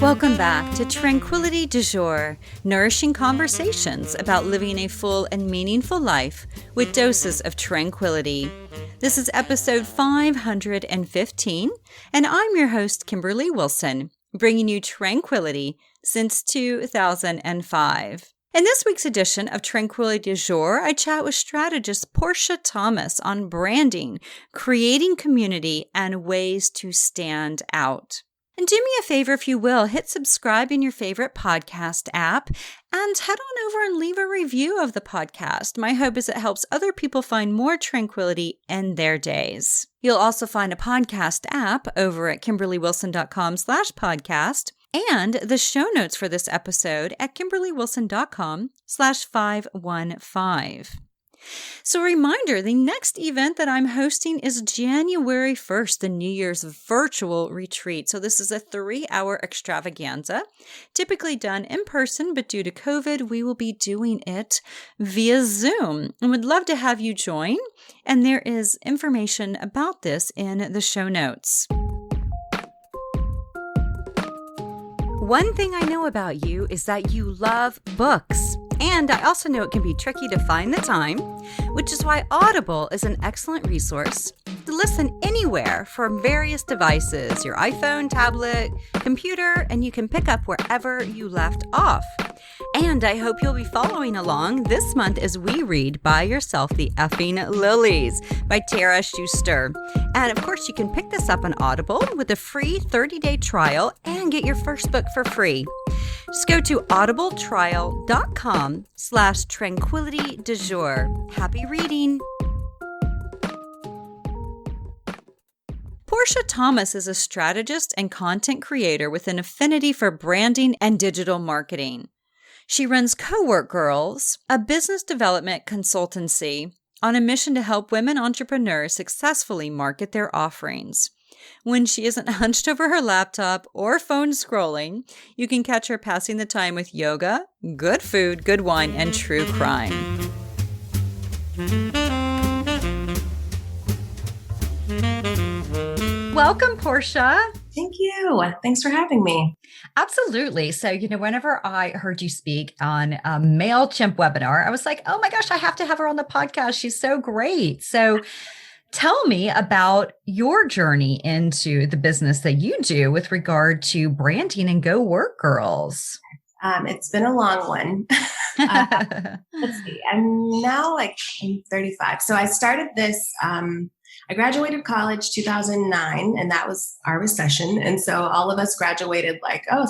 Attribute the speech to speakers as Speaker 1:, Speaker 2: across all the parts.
Speaker 1: Welcome back to Tranquility du Jour, nourishing conversations about living a full and meaningful life with doses of tranquility. This is episode 515, and I'm your host, Kimberly Wilson, bringing you tranquility since 2005. In this week's edition of Tranquility du Jour, I chat with strategist Porscha Thomas on branding, creating community, and ways to stand out. And do me a favor, if you will, hit subscribe in your favorite podcast app and head on over and leave a review of the podcast. My hope is it helps other people find more tranquility in their days. You'll also find a podcast app over at kimberlywilson.com/podcast and the show notes for this episode at kimberlywilson.com/515. So a reminder, the next event that I'm hosting is January 1st, the New Year's virtual retreat. So this is a 3-hour extravaganza, typically done in person, but due to COVID, we will be doing it via Zoom. And would love to have you join. And there is information about this in the show notes. One thing I know about you is that you love books. And I also know it can be tricky to find the time, which is why Audible is an excellent resource to listen anywhere from various devices, your iPhone, tablet, computer, and you can pick up wherever you left off. And I hope you'll be following along this month as we read By Yourself the Effing Lilies by Tara Schuster. And of course, you can pick this up on Audible with a free 30-day trial and get your first book for free. Just go to audibletrial.com/tranquility du jour. Happy reading. Porscha Thomas is a strategist and content creator with an affinity for branding and digital marketing. She runs GOWRKGRLS, a business development consultancy, on a mission to help women entrepreneurs successfully market their offerings. When she isn't hunched over her laptop or phone scrolling, you can catch her passing the time with yoga, good food, good wine, and true crime. Welcome, Porscha.
Speaker 2: Thank you. Thanks for having me.
Speaker 1: Absolutely. So, whenever I heard you speak on a MailChimp webinar, I was like, oh my gosh, I have to have her on the podcast. She's so great. So tell me about your journey into the business that you do with regard to branding and GOWRKGRLS.
Speaker 2: It's been a long one. Let's see. I'm now I'm 35. So I started this, I graduated college 2009, and that was our recession. And so all of us graduated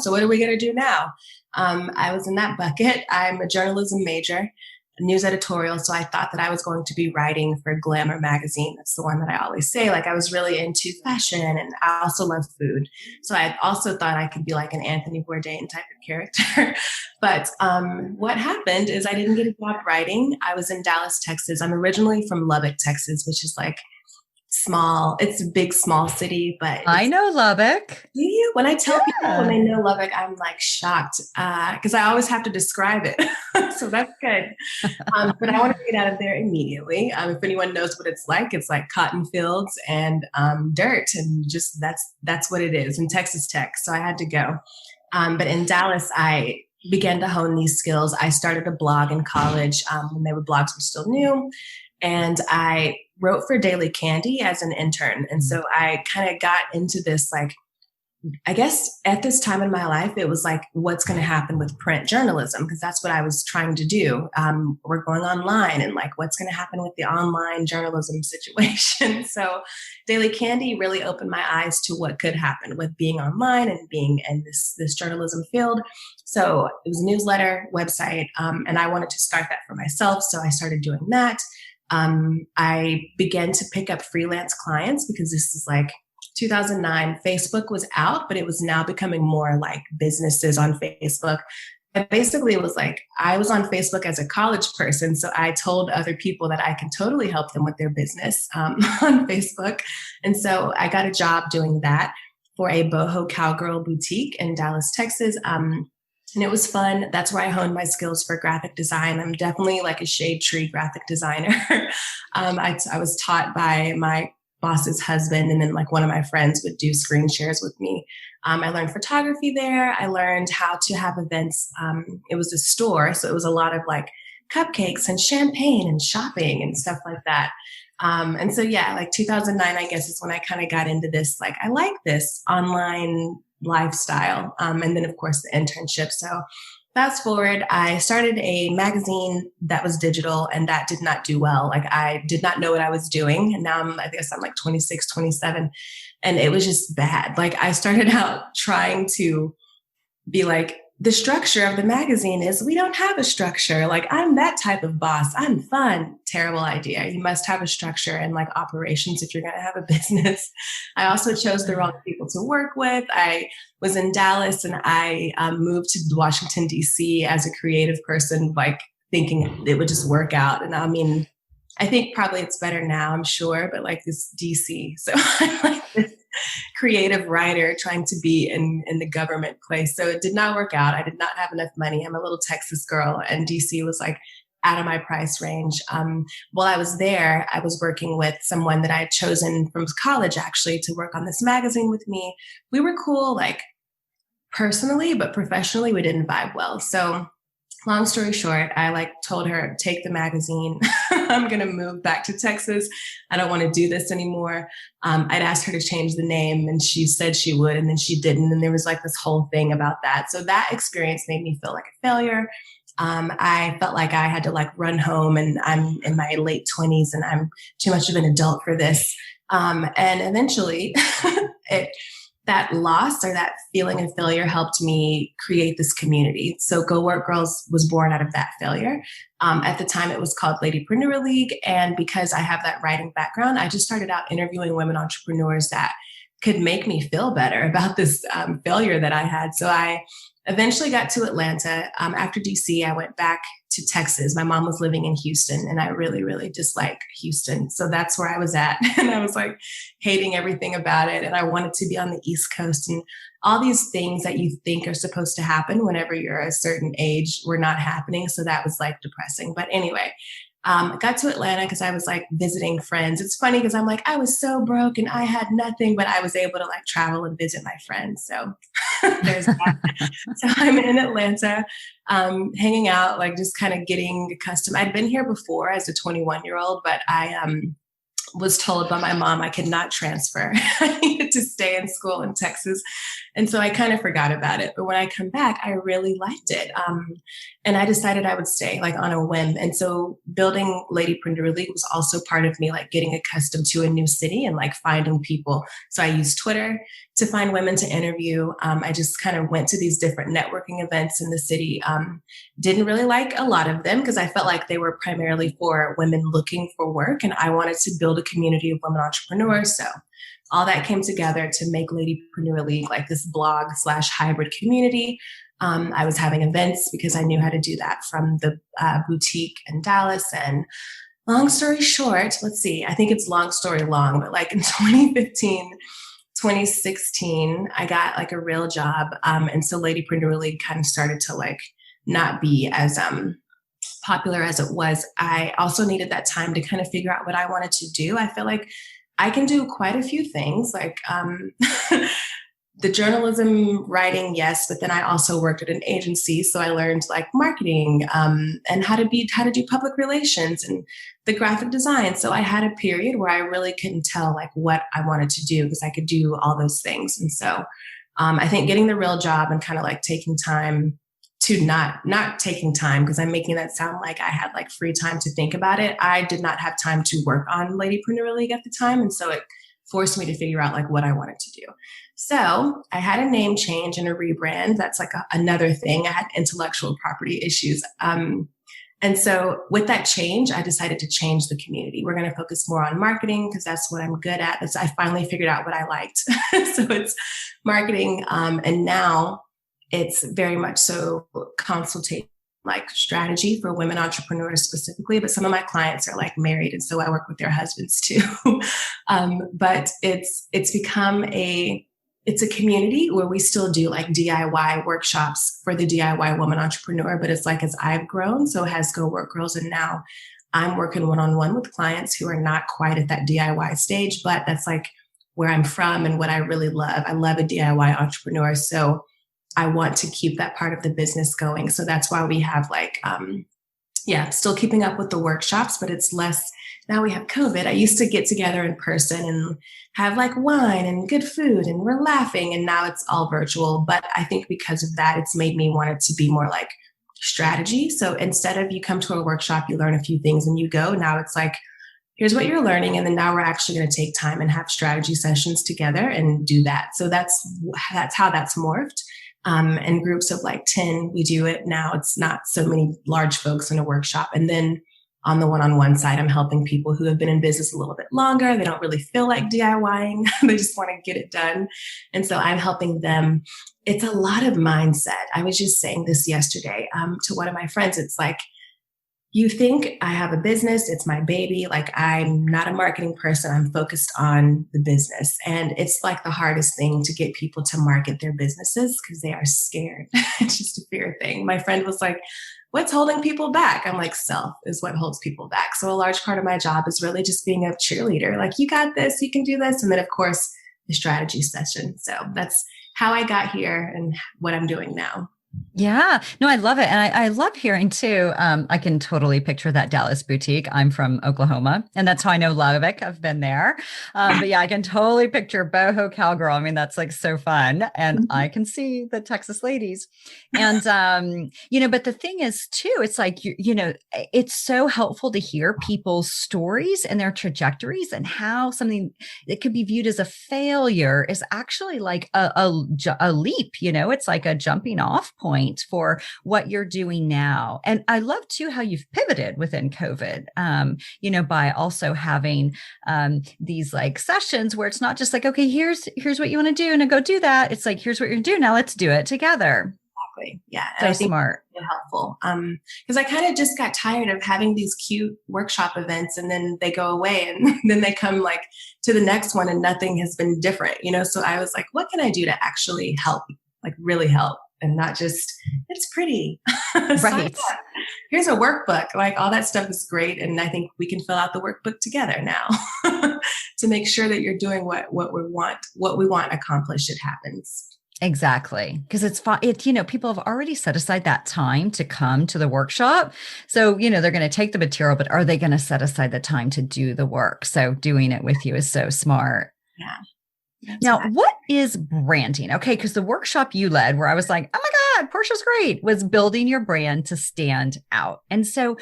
Speaker 2: so what are we going to do now? I was in that bucket. I'm a journalism major, news editorial. So I thought that I was going to be writing for Glamour magazine. That's the one that I always say. I was really into fashion, and I also love food. So I also thought I could be like an Anthony Bourdain type of character. But what happened is I didn't get a job writing. I was in Dallas, Texas. I'm originally from Lubbock, Texas, which is small. It's a big, small city, but
Speaker 1: I know Lubbock.
Speaker 2: Do you? When I tell people when they know Lubbock, I'm shocked because I always have to describe it. So that's good. But I want to get out of there immediately. If anyone knows what it's like cotton fields and dirt, and just that's what it is in Texas Tech. So I had to go. But in Dallas, I began to hone these skills. I started a blog in college when blogs were still new. And I wrote for Daily Candy as an intern. And so I kind of got into this, I guess at this time in my life, it was what's going to happen with print journalism? Because that's what I was trying to do. We're going online, and what's going to happen with the online journalism situation? So Daily Candy really opened my eyes to what could happen with being online and being in this journalism field. So it was a newsletter, website, and I wanted to start that for myself. So I started doing that. I began to pick up freelance clients because this is 2009. Facebook was out, but it was now becoming more like businesses on Facebook. And basically it was I was on Facebook as a college person. So I told other people that I can totally help them with their business on Facebook. And so I got a job doing that for a boho cowgirl boutique in Dallas, Texas. And it was fun. That's where I honed my skills for graphic design. I'm definitely a shade tree graphic designer. I was taught by my boss's husband. And then like one of my friends would do screen shares with me. I learned photography there. I learned how to have events. It was a store. So it was a lot of like cupcakes and champagne and shopping and stuff like that. And so, yeah, like 2009, I guess is when I kind of got into this, like, I like this online lifestyle. And then of course the internship. So fast forward, I started a magazine that was digital and that did not do well. Like I did not know what I was doing. And now I guess I'm like 26, 27. And it was just bad. Like I started out trying to be like, the structure of the magazine is we don't have a structure. Like I'm that type of boss. I'm fun. Terrible idea. You must have a structure and like operations if you're going to have a business. I also chose the wrong people to work with. I was in Dallas and I moved to Washington, D.C. as a creative person, like thinking it would just work out. And I mean, I think probably it's better now, I'm sure, but like this DC. So I'm like this creative writer trying to be in the government place. So it did not work out. I did not have enough money. I'm a little Texas girl and DC was like out of my price range. While I was there, I was working with someone that I had chosen from college actually to work on this magazine with me. We were cool, like personally, but professionally we didn't vibe well. So long story short, I like told her, take the magazine. I'm going to move back to Texas. I don't want to do this anymore. I'd asked her to change the name and she said she would, and then she didn't. And there was like this whole thing about that. So that experience made me feel like a failure. I felt like I had to like run home and I'm in my late 20s and I'm too much of an adult for this. And eventually that loss or that feeling of failure helped me create this community. So Go Work Girls was born out of that failure. At the time, it was called Ladypreneur League. And because I have that writing background, I just started out interviewing women entrepreneurs that could make me feel better about this failure that I had. So I eventually got to Atlanta. After DC, I went back to Texas. My mom was living in Houston and I really, really dislike Houston. So that's where I was at. And I was like hating everything about it. And I wanted to be on the East Coast and all these things that you think are supposed to happen whenever you're a certain age were not happening. So that was like depressing. But anyway, I got to Atlanta because I was like visiting friends. It's funny because I'm like, I was so broke and I had nothing, but I was able to like travel and visit my friends. So there's that. So I'm in Atlanta, hanging out, like just kind of getting accustomed. I'd been here before as a 21-year-old, but I was told by my mom I could not transfer. I needed to stay in school in Texas. And so I kind of forgot about it. But when I come back, I really liked it. And I decided I would stay like on a whim. And so building Ladypreneur League was also part of me like getting accustomed to a new city and like finding people. So I used Twitter to find women to interview. I just kind of went to these different networking events in the city. Didn't really like a lot of them because I felt like they were primarily for women looking for work. And I wanted to build a community of women entrepreneurs. So all that came together to make Ladypreneur League like this blog / hybrid community. I was having events because I knew how to do that from the boutique in Dallas. And long story short, let's see, I think it's long story long, but like in 2015, 2016, I got like a real job. And so Ladypreneur League kind of started to like not be as popular as it was. I also needed that time to kind of figure out what I wanted to do. I feel like I can do quite a few things like the journalism writing, yes, but then I also worked at an agency. So I learned like marketing and how to do public relations and the graphic design. So I had a period where I really couldn't tell like what I wanted to do because I could do all those things. And so I think getting the real job and kind of like taking time to not taking time because I'm making that sound like I had like free time to think about it. I did not have time to work on Ladypreneur League at the time. And so it forced me to figure out like what I wanted to do. So I had a name change and a rebrand. That's like another thing. I had intellectual property issues. And so with that change, I decided to change the community. We're going to focus more on marketing because that's what I'm good at. I finally figured out what I liked. So it's marketing. And now it's very much so consultation, like strategy for women entrepreneurs specifically, but some of my clients are like married. And so I work with their husbands too. But it's become it's a community where we still do like DIY workshops for the DIY woman entrepreneur, but it's like as I've grown, so has Go Work Girls. And now I'm working one-on-one with clients who are not quite at that DIY stage, but that's like where I'm from and what I really love. I love a DIY entrepreneur. So I want to keep that part of the business going. So that's why we have like, still keeping up with the workshops, but it's less. Now we have COVID. I used to get together in person and have like wine and good food and we're laughing. And now it's all virtual. But I think because of that, it's made me want it to be more like strategy. So instead of you come to a workshop, you learn a few things and you go, now it's like, here's what you're learning. And then now we're actually going to take time and have strategy sessions together and do that. So that's how that's morphed. And groups of like 10, we do it now. It's not so many large folks in a workshop. And then on the one-on-one side, I'm helping people who have been in business a little bit longer. They don't really feel like DIYing. They just want to get it done. And so I'm helping them. It's a lot of mindset. I was just saying this yesterday to one of my friends. It's like, you think I have a business, it's my baby. Like I'm not a marketing person. I'm focused on the business. And it's like the hardest thing to get people to market their businesses because they are scared. It's just a fear thing. My friend was like, what's holding people back? I'm like, self is what holds people back. So a large part of my job is really just being a cheerleader. Like, you got this, you can do this. And then of course, the strategy session. So that's how I got here and what I'm doing now.
Speaker 1: Yeah, no, I love it. And I love hearing too. I can totally picture that Dallas boutique. I'm from Oklahoma and that's how I know Lubbock. I've been there. But yeah, I can totally picture boho cowgirl. I mean, that's like so fun. And I can see the Texas ladies and, but the thing is too, it's like, it's so helpful to hear people's stories and their trajectories and how something that could be viewed as a failure is actually like a leap, it's like a jumping off point for what you're doing now. And I love too how you've pivoted within COVID, by also having these like sessions where it's not just like, okay, here's what you want to do and go do that. It's like, here's what you're doing. Now let's do it together.
Speaker 2: Exactly. Yeah.
Speaker 1: So
Speaker 2: and I think
Speaker 1: smart.
Speaker 2: It's helpful. Because I kind of just got tired of having these cute workshop events and then they go away and then they come like to the next one and nothing has been different, So I was like, what can I do to actually help, like really help? And not just, it's pretty.
Speaker 1: Right.
Speaker 2: Here's a workbook. Like all that stuff is great. And I think we can fill out the workbook together now to make sure that you're doing what we want accomplished. It happens.
Speaker 1: Exactly. Because it's fun. People have already set aside that time to come to the workshop. So, they're going to take the material, but are they going to set aside the time to do the work? So doing it with you is so smart.
Speaker 2: Yeah.
Speaker 1: Now, what is branding? Okay, because the workshop you led where I was like, oh my God, Portia's great, was building your brand to stand out. And so,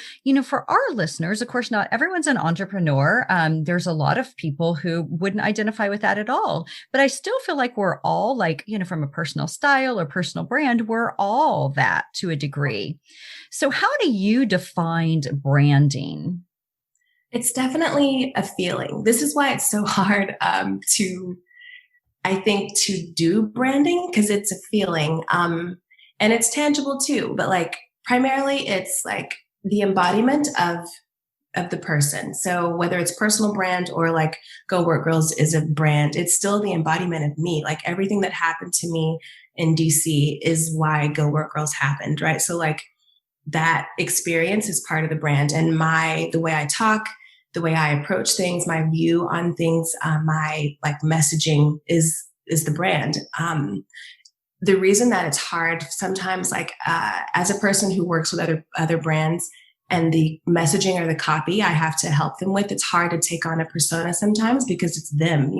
Speaker 1: for our listeners, of course, not everyone's an entrepreneur. There's a lot of people who wouldn't identify with that at all. But I still feel like we're all like, from a personal style or personal brand, we're all that to a degree. So how do you define branding?
Speaker 2: It's definitely a feeling. This is why it's so hard to do branding because it's a feeling and it's tangible too. But like primarily it's like the embodiment of the person. So whether it's personal brand or like Go Work Girls is a brand, it's still the embodiment of me. Like everything that happened to me in DC is why Go Work Girls happened, right? So like that experience is part of the brand and the way I talk, the way I approach things, my view on things, my like messaging is the brand. The reason that it's hard sometimes, like as a person who works with other brands and the messaging or the copy I have to help them with, it's hard to take on a persona sometimes because it's them,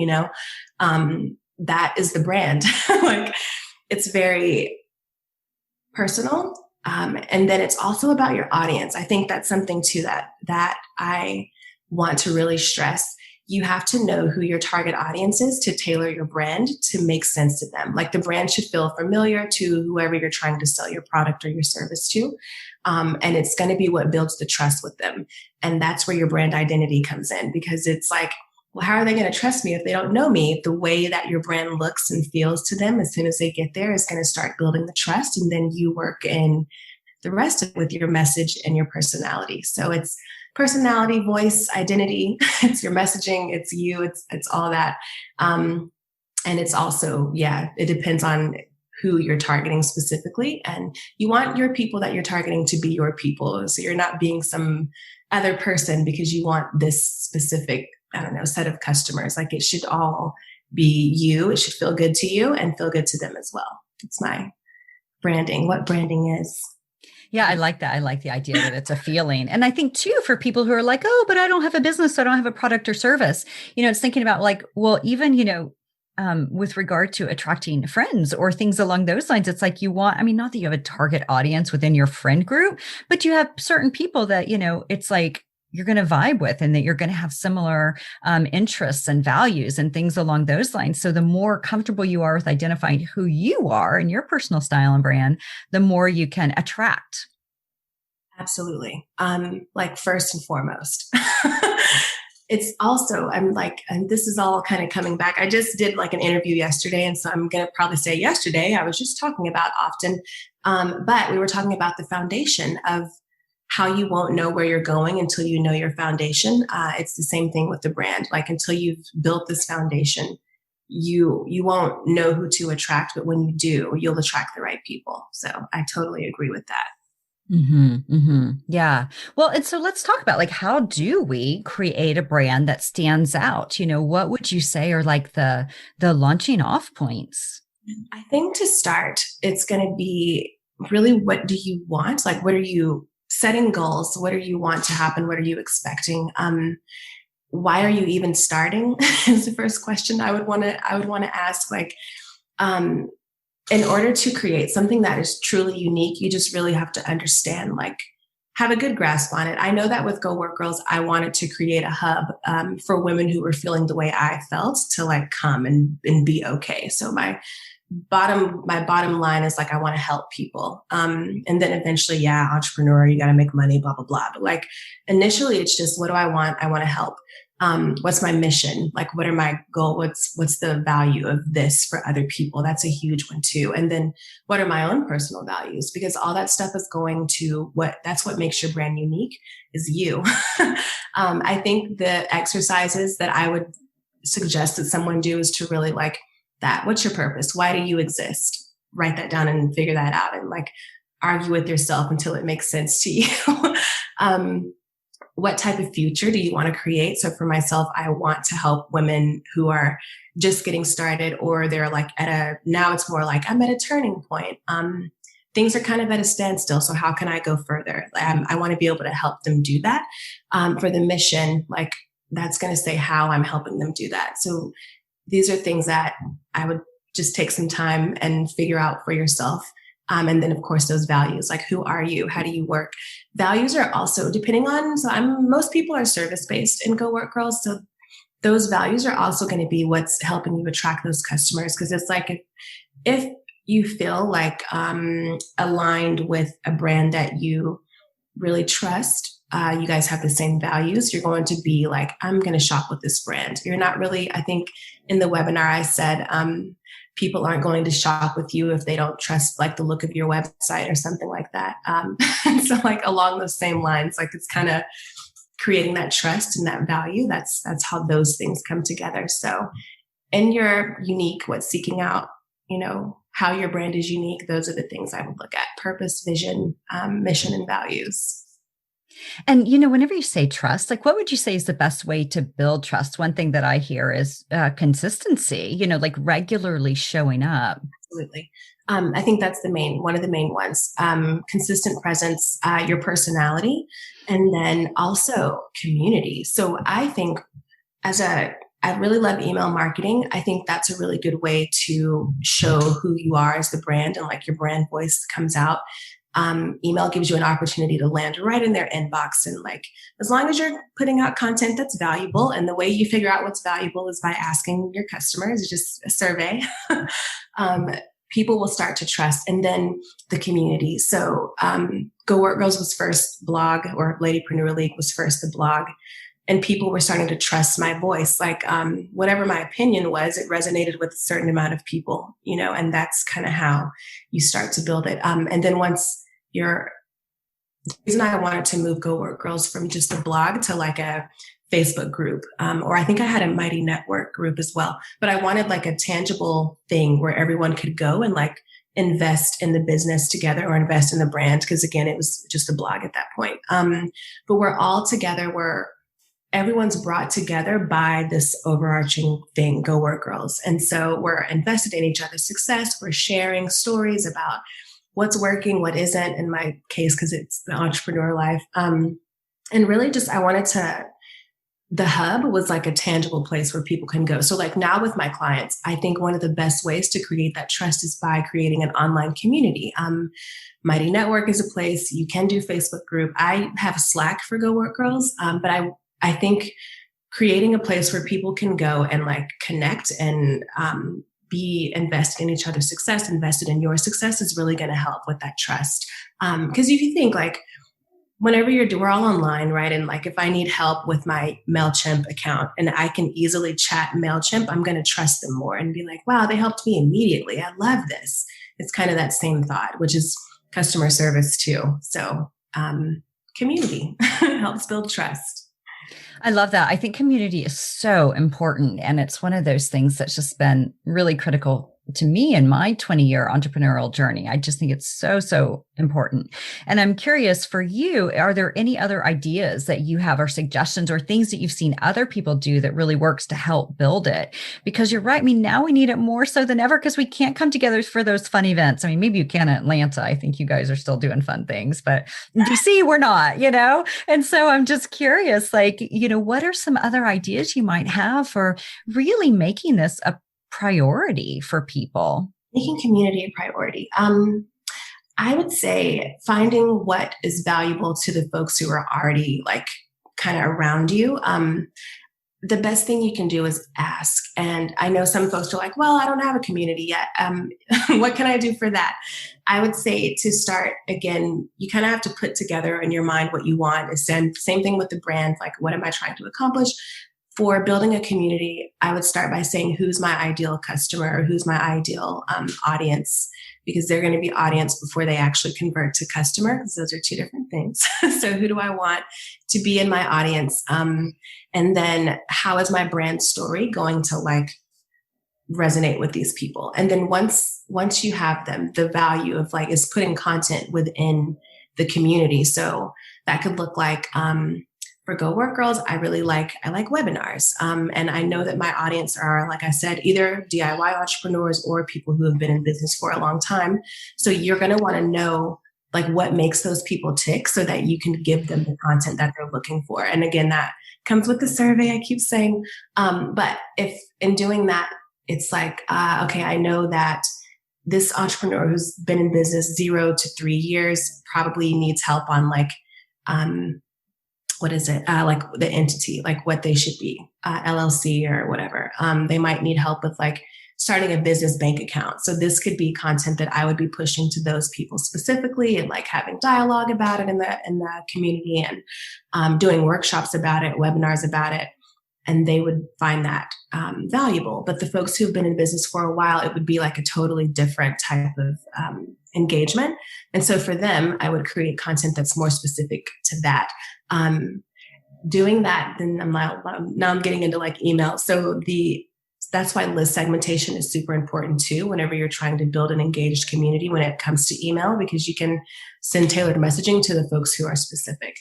Speaker 2: that is the brand. Like it's very personal. And then it's also about your audience. I think that's something too that I want to really stress. You have to know who your target audience is to tailor your brand to make sense to them. Like the brand should feel familiar to whoever you're trying to sell your product or your service to. And it's going to be what builds the trust with them. And that's where your brand identity comes in because it's like, well, how are they going to trust me if they don't know me? The way that your brand looks and feels to them as soon as they get there is going to start building the trust. And then you work in the rest of it with your message and your personality. So it's personality, voice, identity. It's your messaging. It's you. It's all that. And it's also, it depends on who you're targeting specifically. And you want your people that you're targeting to be your people. So you're not being some other person because you want this specific, I don't know, set of customers. Like it should all be you. It should feel good to you and feel good to them as well. It's my branding, what branding is.
Speaker 1: Yeah, I like that. I like the idea that it's a feeling. And I think too, for people who are like, oh, but I don't have a business, so I don't have a product or service, it's thinking about like, well, even, with regard to attracting friends or things along those lines, it's like not that you have a target audience within your friend group, but you have certain people that, it's like you're going to vibe with and that you're going to have similar interests and values and things along those lines. So the more comfortable you are with identifying who you are and your personal style and brand, the more you can attract.
Speaker 2: Absolutely. Like first and foremost. It's also, and this is all kind of coming back. I just did like an interview yesterday. And so I'm going to probably say yesterday, I was just talking about often. But we were talking about the foundation of how you won't know where you're going until you know your foundation. It's the same thing with the brand. Like until you've built this foundation, you won't know who to attract, but when you do, you'll attract the right people. So I totally agree with that.
Speaker 1: Mm-hmm, mm-hmm. Yeah. Well, and so let's talk about like, how do we create a brand that stands out? What would you say are like the launching off points?
Speaker 2: I think to start, it's going to be really, what do you want? Like, what are you setting goals? What do you want to happen? What are you expecting? Why are you even starting? Is the first question I would want to ask. Like, in order to create something that is truly unique, you just really have to understand, like, have a good grasp on it. I know that with Go Work Girls, I wanted to create a hub for women who were feeling the way I felt to like come and be okay. So my bottom line is like, I want to help people. And then eventually, entrepreneur, you got to make money, blah, blah, blah. But like initially it's just, what do I want? I want to help. What's my mission? Like, what are my goal? What's the value of this for other people? That's a huge one too. And then what are my own personal values? Because all that stuff is going to that's what makes your brand unique is you. I think the exercises that I would suggest that someone do is to really like that. What's your purpose? Why do you exist? Write that down and figure that out and like argue with yourself until it makes sense to you. What type of future do you want to create? So for myself, I want to help women who are just getting started, or they're like now it's more like I'm at a turning point. Things are kind of at a standstill. So how can I go further? I want to be able to help them do that. For the mission, like that's going to say how I'm helping them do that. So these are things that I would just take some time and figure out for yourself. And then of course those values, like who are you? How do you work? Values are also depending on, most people are service-based in Go Work Girls. So those values are also going to be what's helping you attract those customers. Cause it's like, if you feel like, aligned with a brand that you really trust, you guys have the same values, you're going to be like, I'm going to shop with this brand. You're not really, I think in the webinar I said, people aren't going to shop with you if they don't trust like the look of your website or something like that. So like along those same lines, like it's kind of creating that trust and that value. That's how those things come together. So in your unique, what's seeking out, how your brand is unique, those are the things I would look at: purpose, vision, mission, and values.
Speaker 1: And, whenever you say trust, like what would you say is the best way to build trust? One thing that I hear is consistency, like regularly showing up.
Speaker 2: Absolutely. I think that's one of the main ones. Consistent presence, your personality, and then also community. So I think I really love email marketing. I think that's a really good way to show who you are as the brand, and like your brand voice comes out. Email gives you an opportunity to land right in their inbox. And like, as long as you're putting out content that's valuable, and the way you figure out what's valuable is by asking your customers, it's just a survey, people will start to trust. And then the community. So, Go Work Girls was first blog, or Ladypreneur League was first the blog. And people were starting to trust my voice. Like, whatever my opinion was, it resonated with a certain amount of people, and that's kind of how you start to build it. And then once the reason I wanted to move Go Work Girls from just a blog to like a Facebook group, or I think I had a Mighty Network group as well, but I wanted like a tangible thing where everyone could go and like invest in the business together or invest in the brand. Because again, it was just a blog at that point. But we're all together. Everyone's brought together by this overarching thing, Go Work Girls. And so we're invested in each other's success. We're sharing stories about what's working, what isn't, in my case, because it's the entrepreneur life. And really just, the hub was like a tangible place where people can go. So like now with my clients, I think one of the best ways to create that trust is by creating an online community. Mighty Network is a place. You can do Facebook group. I have Slack for Go Work Girls, but I think creating a place where people can go and like connect and be invested in each other's success, invested in your success is really going to help with that trust. Because if you think like, whenever we're all online, right? And like, if I need help with my MailChimp account and I can easily chat MailChimp, I'm going to trust them more and be like, wow, they helped me immediately. I love this. It's kind of that same thought, which is customer service too. So community helps build trust.
Speaker 1: I love that. I think community is so important. And it's one of those things that's just been really critical to me in my 20-year entrepreneurial journey. I just think it's so, so important. And I'm curious for you, are there any other ideas that you have or suggestions or things that you've seen other people do that really works to help build it? Because you're right. I mean, now we need it more so than ever because we can't come together for those fun events. I mean, maybe you can in Atlanta. I think you guys are still doing fun things, but in DC, we're not, And so I'm just curious, what are some other ideas you might have for really making this a priority for people?
Speaker 2: Making community a priority. I would say finding what is valuable to the folks who are already like kind of around you. The best thing you can do is ask. And I know some folks are like, well, I don't have a community yet. What can I do for that? I would say to start, again, you kind of have to put together in your mind what you want. Same thing with the brand. Like, what am I trying to accomplish? For building a community, I would start by saying, who's my ideal customer or who's my ideal audience? Because they're going to be audience before they actually convert to customer, because those are two different things. So who do I want to be in my audience? And then how is my brand story going to like resonate with these people? And then once you have them, the value of like is putting content within the community. So that could look like, for Go Work Girls, I like webinars. And I know that my audience are, like I said, either DIY entrepreneurs or people who have been in business for a long time. So you're going to want to know like what makes those people tick so that you can give them the content that they're looking for. And again, that comes with the survey, I keep saying. But if in doing that, it's like, okay, I know that this entrepreneur who's been in business 0 to 3 years probably needs help on like, what is it? Like the entity, like what they should be, LLC or whatever. They might need help with like starting a business bank account. So this could be content that I would be pushing to those people specifically and like having dialogue about it in the community and doing workshops about it, webinars about it. And they would find that valuable. But the folks who've been in business for a while, it would be like a totally different type of engagement. And so for them, I would create content that's more specific to that. Doing that, then now I'm getting into like email. So that's why list segmentation is super important too, whenever you're trying to build an engaged community when it comes to email, because you can send tailored messaging to the folks who are specific.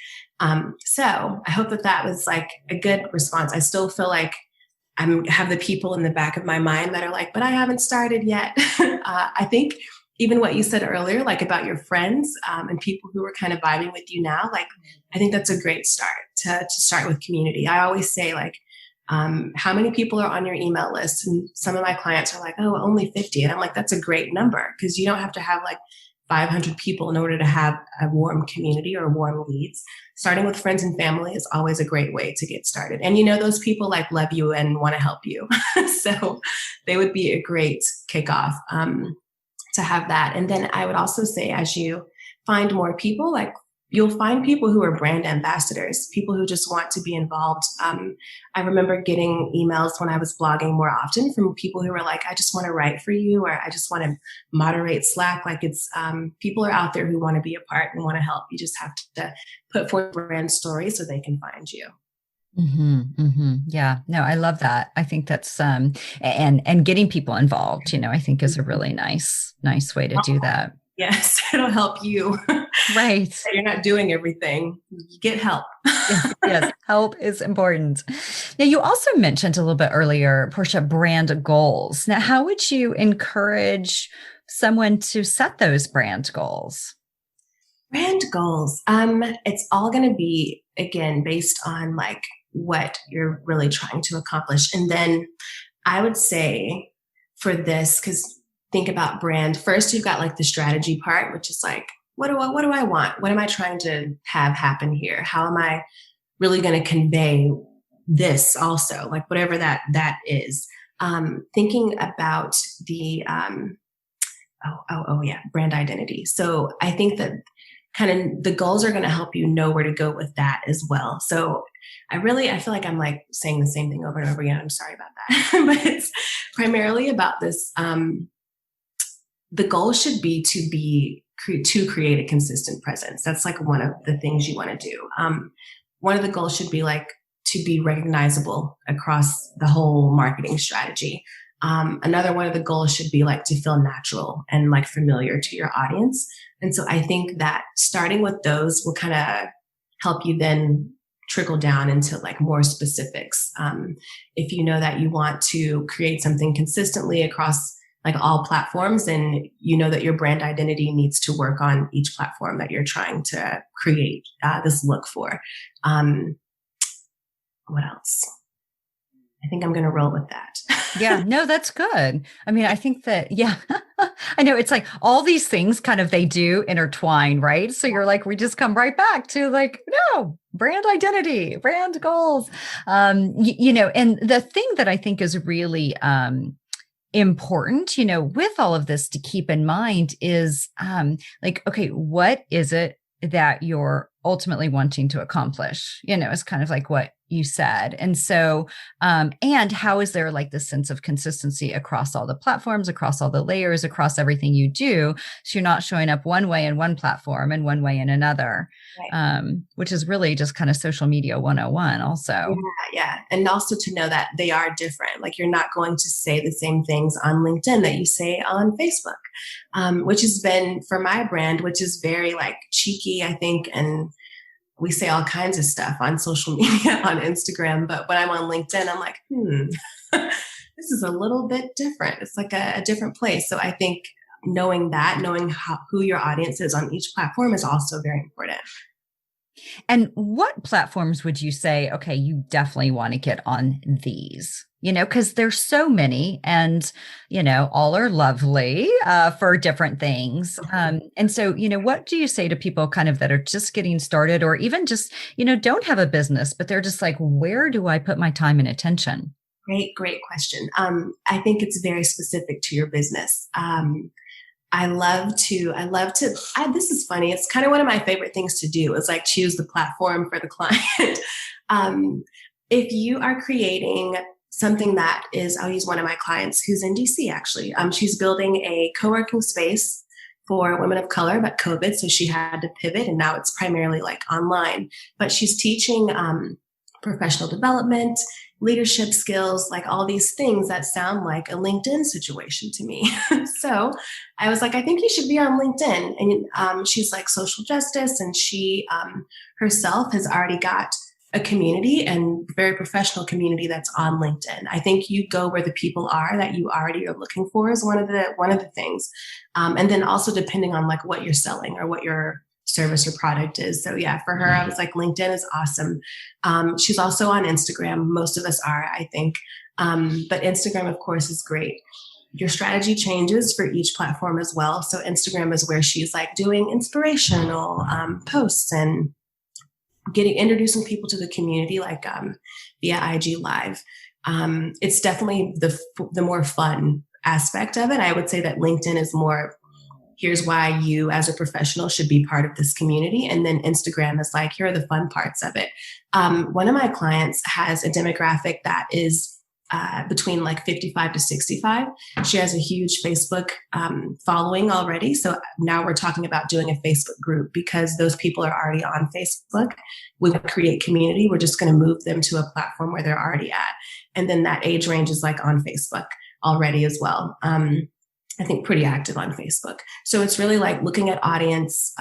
Speaker 2: So I hope that was like a good response. I still feel like I have the people in the back of my mind that are like, but I haven't started yet. I think even what you said earlier, like about your friends and people who are kind of vibing with you now, like, I think that's a great start to start with community. I always say like, how many people are on your email list? And some of my clients are like, oh, only 50. And I'm like, that's a great number, because you don't have to have like 500 people in order to have a warm community or warm leads. Starting with friends and family is always a great way to get started. And those people like love you and want to help you. So they would be a great kickoff to have that. And then I would also say, as you find more people, like you'll find people who are brand ambassadors, people who just want to be involved. I remember getting emails when I was blogging more often from people who were like, I just want to write for you, or I just want to moderate Slack. Like it's, people are out there who want to be a part and want to help. You just have to put forth brand stories so they can find you.
Speaker 1: Yeah, no, I love that. I think that's and getting people involved, I think is a really nice way to do that.
Speaker 2: Yes, it'll help you.
Speaker 1: Right.
Speaker 2: You're not doing everything. You get help.
Speaker 1: Yes, help is important. Now, you also mentioned a little bit earlier, Portia, brand goals. Now, how would you encourage someone to set those brand goals?
Speaker 2: Brand goals. It's all going to be, again, based on like what you're really trying to accomplish. And then I would say for this, because think about brand, first you've got like the strategy part, which is like, what do I want? What am I trying to have happen here? How am I really going to convey this also? Like whatever that is. Thinking about the brand identity. So I think that kind of the goals are going to help you know where to go with that as well. So I feel like I'm like saying the same thing over and over again. I'm sorry about that, but it's primarily about this. The goal should be to create a consistent presence. That's like one of the things you want to do. One of the goals should be like to be recognizable across the whole marketing strategy. Another one of the goals should be like to feel natural and like familiar to your audience. And so I think that starting with those will kind of help you then trickle down into like more specifics. If you know that you want to create something consistently across like all platforms, and you know that your brand identity needs to work on each platform that you're trying to create this look for. What else? I think I'm going to roll with that.
Speaker 1: Yeah, no, that's good. I mean, I think that, yeah, I know it's like all these things kind of, they do intertwine, right? So you're like, we just come right back to like, no, brand identity, brand goals. And the thing that I think is really, important, with all of this to keep in mind is, like, okay, what is it that you're ultimately wanting to accomplish? It's kind of like what you said. And so, and how is there like this sense of consistency across all the platforms, across all the layers, across everything you do? So you're not showing up one way in one platform and one way in another, right. Which is really just kind of social media 101 also.
Speaker 2: Yeah. And also to know that they are different. Like you're not going to say the same things on LinkedIn that you say on Facebook, which has been for my brand, which is very like cheeky, I think, and we say all kinds of stuff on social media, on Instagram, but when I'm on LinkedIn, I'm like, this is a little bit different. It's like a different place. So I think knowing who your audience is on each platform is also very important.
Speaker 1: And what platforms would you say, okay, you definitely want to get on these? Because there's so many and, all are lovely for different things. And so, what do you say to people kind of that are just getting started or even just, don't have a business, but they're just like, where do I put my time and attention?
Speaker 2: Great question. I think it's very specific to your business. This is funny. It's kind of one of my favorite things to do is like choose the platform for the client. If you are creating something that is, I'll use one of my clients who's in DC actually. She's building a co-working space for women of color, but COVID, so she had to pivot and now it's primarily like online, but she's teaching professional development, leadership skills, like all these things that sound like a LinkedIn situation to me. So I was like, I think you should be on LinkedIn. And she's like social justice, and she herself has already got a community and very professional community that's on LinkedIn. I think you go where the people are that you already are looking for is one of the things. And then also depending on like what you're selling or what your service or product is. So yeah, for her, I was like, LinkedIn is awesome. She's also on Instagram. Most of us are, I think. But Instagram, of course, is great. Your strategy changes for each platform as well. So Instagram is where she's like doing inspirational posts and introducing people to the community, like via IG Live. It's definitely the more fun aspect of it. I would say that LinkedIn is more, here's why you as a professional should be part of this community. And then Instagram is like, here are the fun parts of it. One of my clients has a demographic that is between like 55 to 65. She has a huge Facebook following already. So now we're talking about doing a Facebook group because those people are already on Facebook. We would create community. We're just going to move them to a platform where they're already at. And then that age range is like on Facebook already as well. I think pretty active on Facebook. So it's really like looking at audience,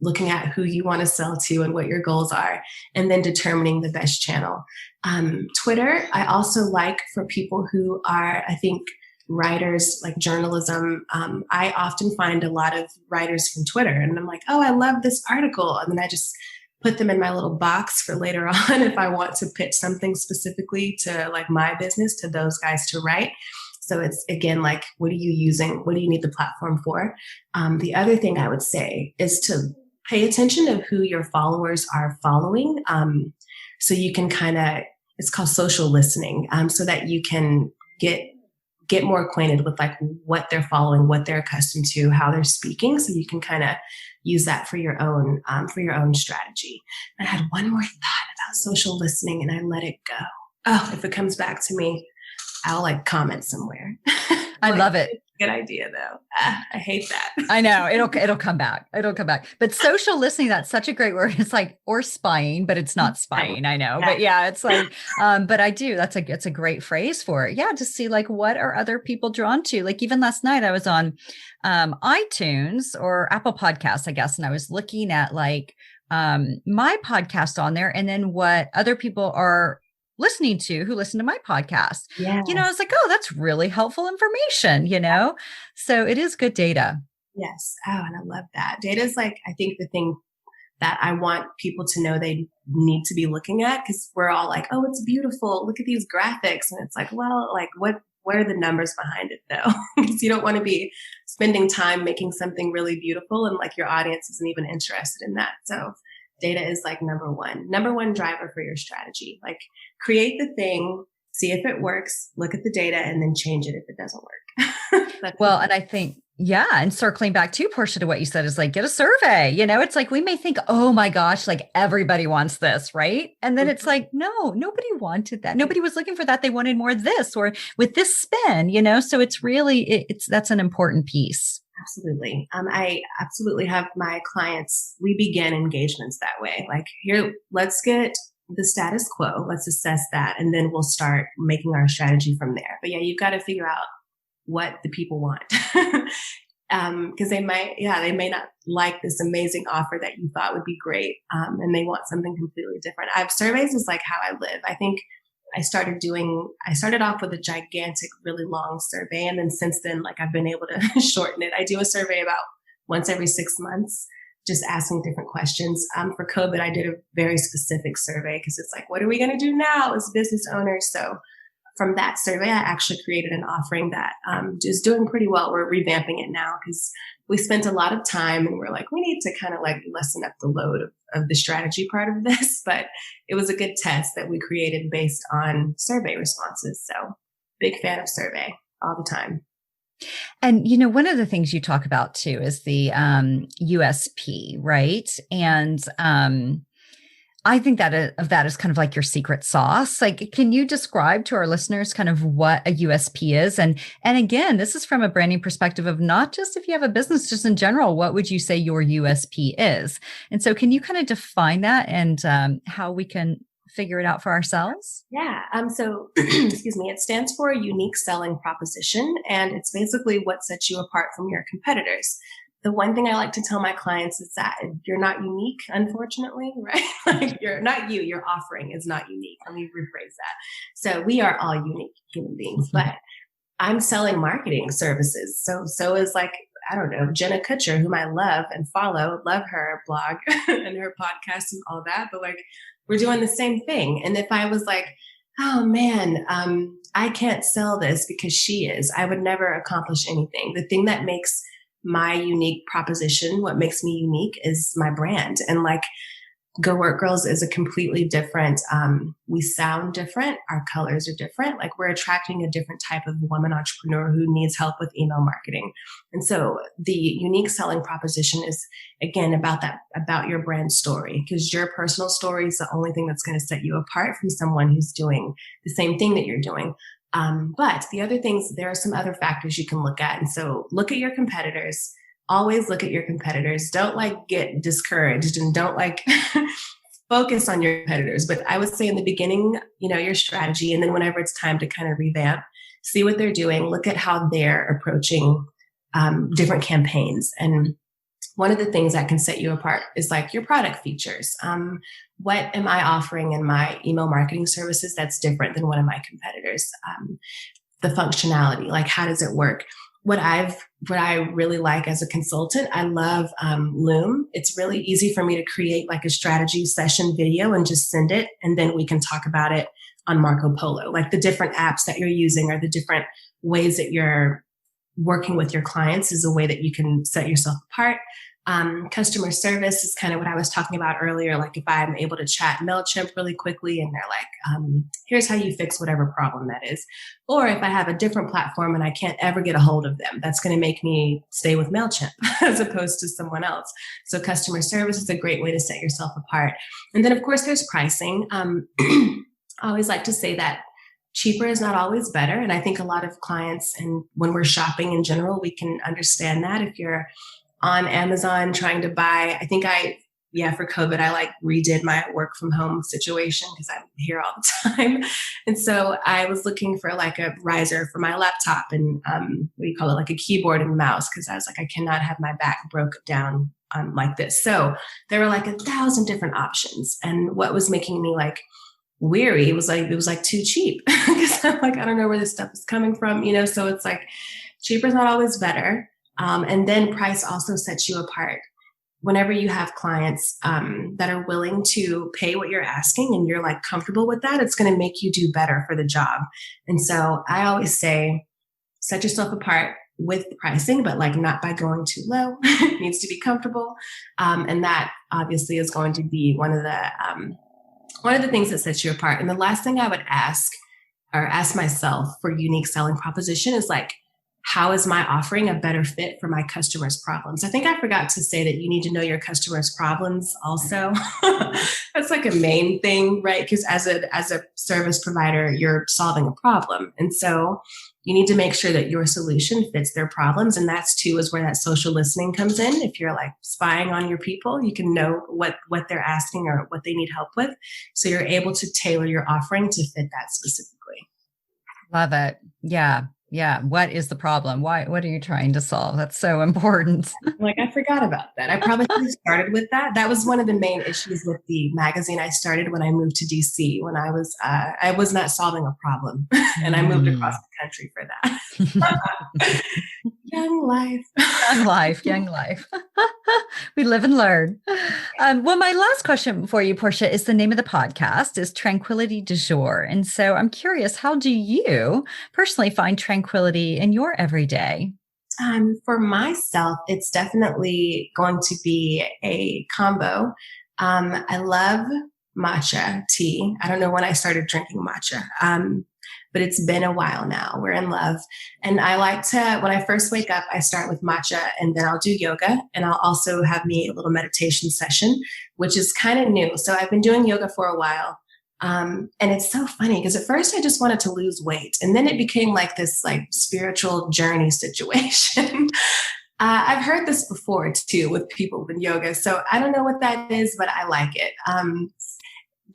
Speaker 2: looking at who you want to sell to and what your goals are, and then determining the best channel. Twitter, I also like for people who are, I think, writers, like journalism. I often find a lot of writers from Twitter, and I'm like, oh, I love this article. And then I just put them in my little box for later on if I want to pitch something specifically to like my business to those guys to write. So it's, again, like, what are you using? What do you need the platform for? The other thing I would say is to pay attention to who your followers are following. So you can kind of, it's called social listening, so that you can get more acquainted with like what they're following, what they're accustomed to, how they're speaking. So you can kind of use that for your own strategy. I had one more thought about social listening and I let it go. Oh, if it comes back to me, I'll like comment somewhere.
Speaker 1: I love it.
Speaker 2: Good idea though. I hate that.
Speaker 1: I know it'll come back. It'll come back. But social listening, that's such a great word. It's like, or spying, but it's not spying. I know, but yeah, it's like, but I do, it's a great phrase for it. Yeah. To see like, what are other people drawn to? Like even last night I was on, iTunes or Apple Podcasts, I guess. And I was looking at like, my podcast on there and then what other people are listening to who listen to my podcast.
Speaker 2: Yeah.
Speaker 1: I was like, oh, that's really helpful information, So it is good data.
Speaker 2: Yes. Oh, and I love that. Data is like, I think the thing that I want people to know they need to be looking at, because we're all like, oh, it's beautiful. Look at these graphics. And it's like, well, like what are the numbers behind it though? Because you don't want to be spending time making something really beautiful and like your audience isn't even interested in that. So data is like number one driver for your strategy. Like create the thing, see if it works, look at the data, and then change it if it doesn't work.
Speaker 1: Well, and I think, yeah. And circling back to Portia, to what you said is like, get a survey, it's like, we may think, oh my gosh, like everybody wants this. Right. And then it's like, no, nobody wanted that. Nobody was looking for that. They wanted more of this or with this spin, so it's really, that's an important piece.
Speaker 2: Absolutely. I absolutely have my clients, we begin engagements that way. Like here, let's get the status quo. Let's assess that. And then we'll start making our strategy from there. But yeah, you've got to figure out what the people want. Because they may not like this amazing offer that you thought would be great. And they want something completely different. Surveys is like how I live. I think I started off with a gigantic, really long survey. And then since then, like I've been able to shorten it. I do a survey about once every 6 months, just asking different questions. For COVID, I did a very specific survey because it's like, what are we going to do now as business owners? So from that survey, I actually created an offering that is doing pretty well. We're revamping it now because we spent a lot of time and we're like, we need to kind of like lessen up the load of the strategy part of this. But it was a good test that we created based on survey responses. So big fan of survey all the time.
Speaker 1: And, one of the things you talk about too is the USP, right? And I think that is kind of like your secret sauce. Like, can you describe to our listeners kind of what a USP is? And again, this is from a branding perspective of not just if you have a business, just in general, what would you say your USP is? And so can you kind of define that and how we can figure it out for ourselves?
Speaker 2: Yeah. So, excuse me, it stands for a unique selling proposition. And it's basically what sets you apart from your competitors. The one thing I like to tell my clients is that you're not unique, unfortunately, right? Like you're not your offering is not unique. Let me rephrase that. So we are all unique human beings, but I'm selling marketing services. So is like, I don't know, Jenna Kutcher, whom I love and follow, love her blog and her podcast and all that. But like, we're doing the same thing. And if I was like, oh man, I can't sell this because she is, I would never accomplish anything. The thing that makes my unique proposition, what makes me unique is my brand. And like, Go Work Girls is a completely different, we sound different. Our colors are different. Like we're attracting a different type of woman entrepreneur who needs help with email marketing. And so the unique selling proposition is again about your brand story, because your personal story is the only thing that's going to set you apart from someone who's doing the same thing that you're doing. But the other things, there are some other factors you can look at. And so look at your competitors. Always look at your competitors. Don't get discouraged and don't focus on your competitors. But I would say in the beginning, your strategy, and then whenever it's time to kind of revamp, see what they're doing, look at how they're approaching different campaigns. And one of the things that can set you apart is your product features. What am I offering in my email marketing services that's different than one of my competitors? The functionality, how does it work? What I really like as a consultant, I love Loom. It's really easy for me to create a strategy session video and just send it. And then we can talk about it on Marco Polo, the different apps that you're using or the different ways that you're working with your clients is a way that you can set yourself apart. Customer service is kind of what I was talking about earlier. If I'm able to chat MailChimp really quickly and they're here's how you fix whatever problem that is. Or if I have a different platform and I can't ever get a hold of them, that's going to make me stay with MailChimp as opposed to someone else. So customer service is a great way to set yourself apart. And then of course there's pricing. I always like to say that cheaper is not always better. And I think a lot of clients, and when we're shopping in general, we can understand that. If you're on Amazon trying to buy, for COVID, I redid my work from home situation because I'm here all the time. And so I was looking for a riser for my laptop and a keyboard and mouse, because I was I cannot have my back broke down like this. So there were 1,000 different options. And what was making me weary, it was too cheap because I'm I don't know where this stuff is coming from, so it's cheaper is not always better. And then price also sets you apart. Whenever you have clients that are willing to pay what you're asking and you're comfortable with that, it's going to make you do better for the job. And so I always say, set yourself apart with pricing, but not by going too low. It needs to be comfortable. And that obviously is going to be one of the things that sets you apart. And the last thing I would ask myself for unique selling proposition is how is my offering a better fit for my customers' problems? I think I forgot to say that you need to know your customers' problems also. That's a main thing, right? Because as a service provider, you're solving a problem. And so you need to make sure that your solution fits their problems. And that's too is where that social listening comes in. If you're spying on your people, you can know what they're asking or what they need help with. So you're able to tailor your offering to fit that specifically.
Speaker 1: Love it. Yeah. Yeah. What is the problem? What are you trying to solve? That's so important.
Speaker 2: I forgot about that. I probably started with that. That was one of the main issues with the magazine I started when I moved to DC, when I was not solving a problem and I moved across the country for that. Young life. We live and learn. Well, my last question for you, Portia, is the name of the podcast is Tranquility du Jour. And so I'm curious, how do you personally find tranquility in your everyday? For myself, it's definitely going to be a combo. I love matcha tea. I don't know when I started drinking matcha, but it's been a while now. We're in love. And I like to, when I first wake up, I start with matcha and then I'll do yoga. And I'll also have me a little meditation session, which is kind of new. So I've been doing yoga for a while. And it's so funny because at first I just wanted to lose weight. And then it became this spiritual journey situation. I've heard this before too with people in yoga. So I don't know what that is, but I like it.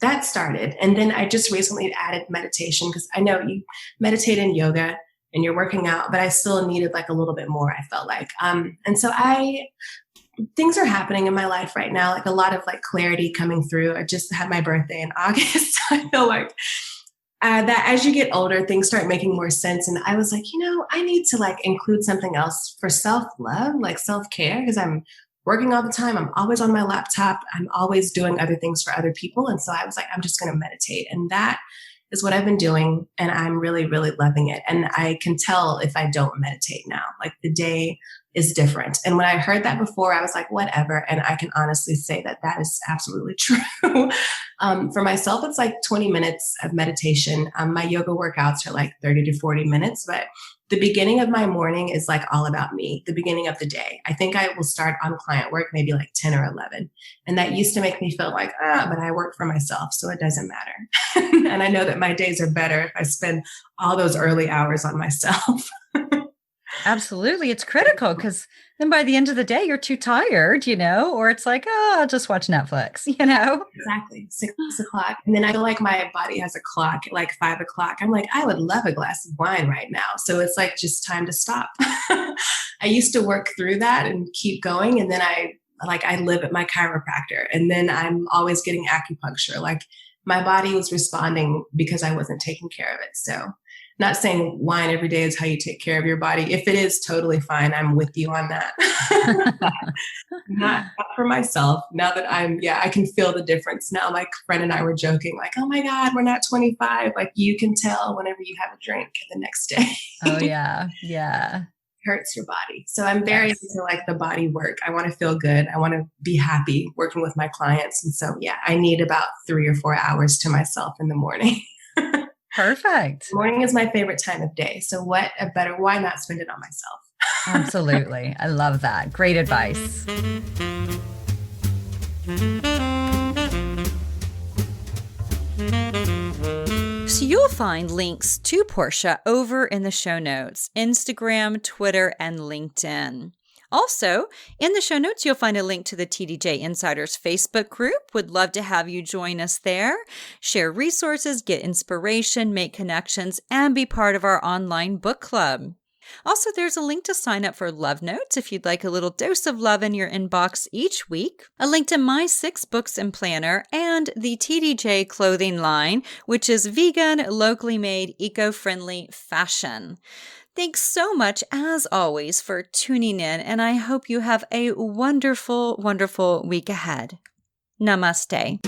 Speaker 2: That started. And then I just recently added meditation because I know you meditate in yoga and you're working out, but I still needed a little bit more, I felt like. And so things are happening in my life right now, a lot of clarity coming through. I just had my birthday in August. I feel that as you get older, things start making more sense. And I was I need to include something else for self-love, self-care, because I'm working all the time. I'm always on my laptop. I'm always doing other things for other people. And so I was I'm just going to meditate. And that is what I've been doing. And I'm really, really loving it. And I can tell if I don't meditate now, the day is different. And when I heard that before, I was like, whatever. And I can honestly say that that is absolutely true. For myself, it's like 20 minutes of meditation. My yoga workouts are like 30 to 40 minutes, but the beginning of my morning is like all about me, the beginning of the day. I think I will start on client work maybe like 10 or 11. And that used to make me feel like, but I work for myself, so it doesn't matter. And I know that my days are better if I spend all those early hours on myself.
Speaker 1: Absolutely. It's critical because then by the end of the day, you're too tired, or it's like, I'll just watch Netflix,
Speaker 2: Exactly. 6:00. And then I feel like my body has a clock at like 5:00. I'm like, I would love a glass of wine right now. So it's like just time to stop. I used to work through that and keep going. And then I live at my chiropractor, and then I'm always getting acupuncture. Like my body was responding because I wasn't taking care of it. So not saying wine every day is how you take care of your body. If it is, totally fine. I'm with you on that. Not for myself. Now that I can feel the difference. Now my friend and I were joking like, oh my God, we're not 25. Like you can tell whenever you have a drink the next day.
Speaker 1: Oh yeah. Yeah.
Speaker 2: Hurts your body. So I'm very into like the body work. I want to feel good. I want to be happy working with my clients. And so, I need about 3 or 4 hours to myself in the morning.
Speaker 1: Perfect.
Speaker 2: Morning is my favorite time of day. So why not spend it on myself?
Speaker 1: Absolutely. I love that. Great advice. So you'll find links to Porsha over in the show notes, Instagram, Twitter, and LinkedIn. Also, in the show notes, you'll find a link to the TDJ Insiders Facebook group. Would love to have you join us there, share resources, get inspiration, make connections, and be part of our online book club. Also, there's a link to sign up for Love Notes if you'd like a little dose of love in your inbox each week, a link to my 6 books and planner, and the TDJ clothing line, which is vegan, locally made, eco-friendly fashion. Thanks so much, as always, for tuning in, and I hope you have a wonderful, wonderful week ahead. Namaste.